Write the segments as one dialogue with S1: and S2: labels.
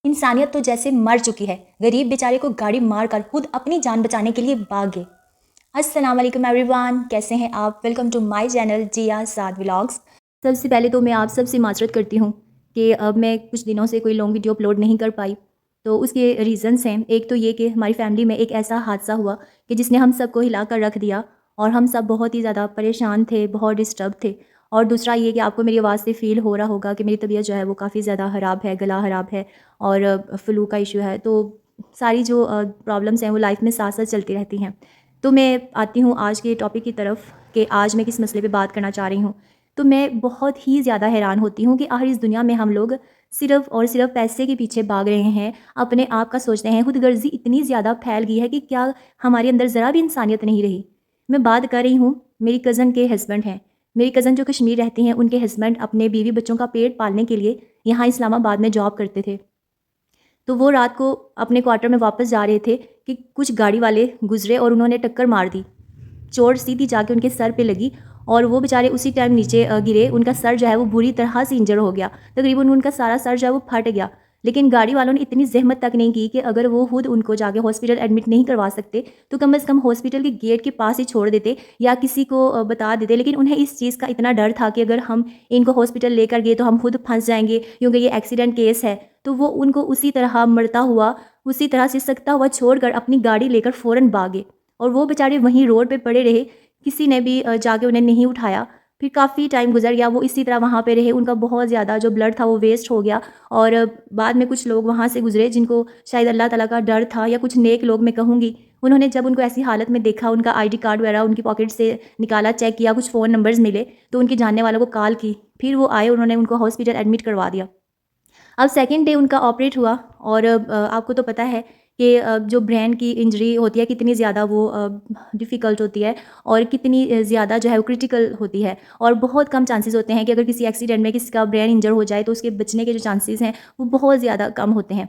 S1: इंसानियत तो जैसे मर चुकी है। गरीब बेचारे को गाड़ी मारकर खुद अपनी जान बचाने के लिए भाग गए। अस्सलाम वालेकुम एवरीवन, कैसे हैं आप? Welcome to my channel Ziya Saad vlogs. सबसे पहले तो मैं आप सबसे माजरत करती हूँ कि अब मैं कुछ दिनों से कोई लॉन्ग वीडियो अपलोड नहीं कर पाई। तो उसके रीज़न्स हैं। एक तो ये कि हमारी फैमिली में एक ऐसा हादसा हुआ कि जिसने हम सबको हिला कर रख दिया और हम सब बहुत ही ज़्यादा परेशान थे, बहुत डिस्टर्ब थे। और दूसरा ये कि आपको मेरी आवाज़ से फ़ील हो रहा होगा कि मेरी तबीयत जो है वो काफ़ी ज़्यादा ख़राब है, गला ख़राब है और फ्लू का इशू है। तो सारी जो प्रॉब्लम्स हैं वो लाइफ में साथ साथ चलती रहती हैं। तो मैं आती हूँ आज के टॉपिक की तरफ कि आज मैं किस मसले पे बात करना चाह रही हूँ। तो मैं बहुत ही ज़्यादा हैरान होती हूँ कि आखिर इस दुनिया में हम लोग सिर्फ़ और सिर्फ पैसे के पीछे भाग रहे हैं, अपने आप का सोचते हैं। खुदगर्ज़ी इतनी ज़्यादा फैल गई है कि क्या हमारे अंदर ज़रा भी इंसानियत नहीं रही। मैं बात कर रही हूँ, मेरी कज़न के हस्बैंड हैं। मेरी कज़न जो कश्मीर रहती हैं, उनके हस्बैंड अपने बीवी बच्चों का पेट पालने के लिए यहाँ इस्लामाबाद में जॉब करते थे। तो वो रात को अपने क्वार्टर में वापस जा रहे थे कि कुछ गाड़ी वाले गुजरे और उन्होंने टक्कर मार दी। चोट सीधी जाके उनके सर पे लगी और वो बेचारे उसी टाइम नीचे गिरे। उनका सर जो है वो बुरी तरह से इंजर हो गया, तकरीबन उनका सारा सर जो है वो फट गया। लेकिन गाड़ी वालों ने इतनी ज़हमत तक नहीं की कि अगर वो खुद उनको जाके हॉस्पिटल एडमिट नहीं करवा सकते तो कम से कम हॉस्पिटल के गेट के पास ही छोड़ देते या किसी को बता देते। लेकिन उन्हें इस चीज़ का इतना डर था कि अगर हम इनको हॉस्पिटल लेकर गए तो हम खुद फंस जाएंगे, क्योंकि ये एक्सीडेंट केस है। तो वो उनको उसी तरह मरता हुआ, उसी तरह सिसकता हुआ छोड़कर अपनी गाड़ी लेकर फ़ौरन भागे और वो बेचारे वहीं रोड पे पड़े रहे। किसी ने भी जाके उन्हें नहीं उठाया। फिर काफ़ी टाइम गुजर गया, वो इसी तरह वहाँ पे रहे। उनका बहुत ज़्यादा जो ब्लड था वो वेस्ट हो गया और बाद में कुछ लोग वहाँ से गुजरे जिनको शायद अल्लाह ताला का डर था या कुछ नेक लोग मैं कहूँगी। उन्होंने जब उनको ऐसी हालत में देखा, उनका आईडी कार्ड वगैरह उनकी पॉकेट से निकाला, चेक किया, कुछ फ़ोन नंबर्स मिले तो उनके जानने वालों को कॉल की। फिर वो आए, उन्होंने उनको हॉस्पिटल एडमिट करवा दिया। अब सेकंड डे उनका ऑपरेट हुआ और आपको तो पता है कि जो ब्रेन की इंजरी होती है कितनी ज़्यादा वो डिफ़िकल्ट होती है और कितनी ज़्यादा जो है वो क्रिटिकल होती है और बहुत कम चांसेस होते हैं कि अगर किसी एक्सीडेंट में किसी का ब्रेन इंजर हो जाए तो उसके बचने के जो चांसेस हैं वो बहुत ज़्यादा कम होते हैं।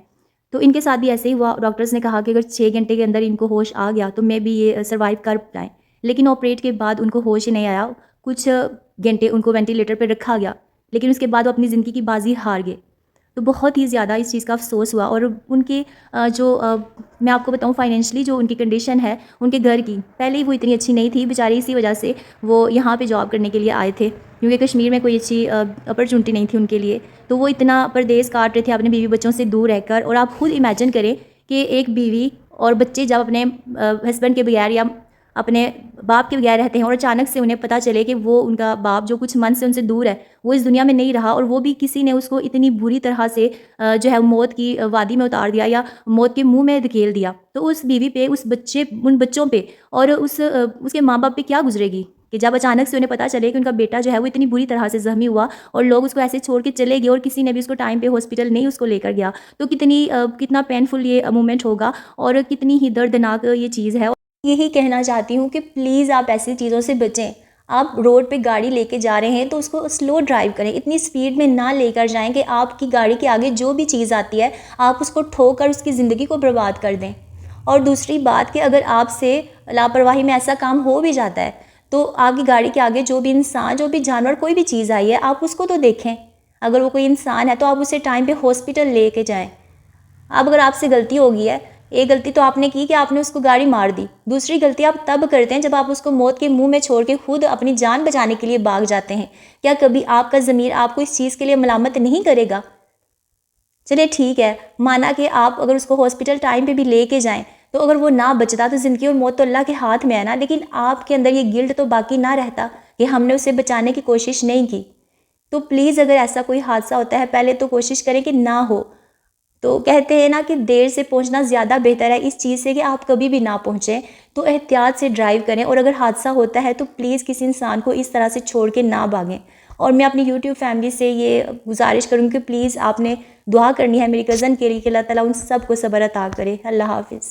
S1: तो इनके साथ भी ऐसे ही हुआ। डॉक्टर्स ने कहा कि अगर 6 घंटे के अंदर इनको होश आ गया तो मे बी ये सर्वाइव कर पाएँ। लेकिन ऑपरेट के बाद उनको होश ही नहीं आया। कुछ घंटे उनको वेंटिलेटर पर रखा गया, लेकिन उसके बाद वो अपनी ज़िंदगी की बाजी हार गए। तो बहुत ही ज़्यादा इस चीज़ का अफ़सोस हुआ और उनके मैं आपको बताऊँ फाइनेंशियली जो उनकी कंडीशन है उनके घर की, पहले ही वो इतनी अच्छी नहीं थी बेचारे। इसी वजह से वो यहाँ पे जॉब करने के लिए आए थे, क्योंकि कश्मीर में कोई अच्छी अपॉर्चुनिटी नहीं थी उनके लिए। तो वो इतना परदेस काट रहे थे अपने बीवी बच्चों से दूर रहकर। और आप खुद इमेजिन करें कि एक बीवी और बच्चे जब अपने हस्बैंड के बगैर या अपने बाप के बगैर रहते हैं और अचानक से उन्हें पता चले कि वो उनका बाप जो कुछ मन से उनसे दूर है वो इस दुनिया में नहीं रहा और वो भी किसी ने उसको इतनी बुरी तरह से जो है मौत की वादी में उतार दिया या मौत के मुंह में धकेल दिया। तो उस बीवी पे, उस बच्चे, उन बच्चों पे और उसके माँ बाप पे क्या गुजरेगी कि जब अचानक से उन्हें पता चले कि उनका बेटा जो है वो इतनी बुरी तरह से ज़ख्मी हुआ और लोग उसको ऐसे छोड़ के चले गए और किसी ने भी उसको टाइम पे हॉस्पिटल नहीं उसको लेकर गया। तो कितना पेनफुल ये मोमेंट होगा और कितनी ही दर्दनाक ये चीज़ है। यही कहना चाहती हूँ कि प्लीज़ आप ऐसी चीज़ों से बचें। आप रोड पे गाड़ी लेके जा रहे हैं तो उसको स्लो ड्राइव करें, इतनी स्पीड में ना लेकर जाएं कि आपकी गाड़ी के आगे जो भी चीज़ आती है आप उसको ठोकर उसकी ज़िंदगी को बर्बाद कर दें। और दूसरी बात कि अगर आपसे लापरवाही में ऐसा काम हो भी जाता है तो आपकी गाड़ी के आगे जो भी इंसान, जो भी जानवर, कोई भी चीज़ आई है आप उसको तो देखें। अगर वो कोई इंसान है तो आप उसे टाइम पे हॉस्पिटल लेके जाएं। अब अगर आपसे गलती हो गई है, एक गलती तो आपने की कि आपने उसको गाड़ी मार दी, दूसरी गलती आप तब करते हैं जब आप उसको मौत के मुंह में छोड़ के खुद अपनी जान बचाने के लिए भाग जाते हैं। क्या कभी आपका ज़मीर आपको इस चीज़ के लिए मलामत नहीं करेगा? चलिए ठीक है, माना कि आप अगर उसको हॉस्पिटल टाइम पे भी लेके जाएं तो अगर वो ना बचता तो ज़िंदगी और मौत तो अल्लाह के हाथ में है ना। लेकिन आपके अंदर ये गिल्ट तो बाकी ना रहता कि हमने उसे बचाने की कोशिश नहीं की। तो प्लीज़ अगर ऐसा कोई हादसा होता है पहले तो कोशिश करें कि ना हो। तो कहते हैं ना कि देर से पहुंचना ज़्यादा बेहतर है इस चीज़ से कि आप कभी भी ना पहुंचें। तो एहतियात से ड्राइव करें और अगर हादसा होता है तो प्लीज़ किसी इंसान को इस तरह से छोड़ के ना भागें। और मैं अपनी यूट्यूब फैमिली से ये गुजारिश करूँगी कि प्लीज़ आपने दुआ करनी है मेरी कज़न के लिए कि अल्लाह ताला उन सब को सब्र अता करे। अल्लाह हाफ़िज़।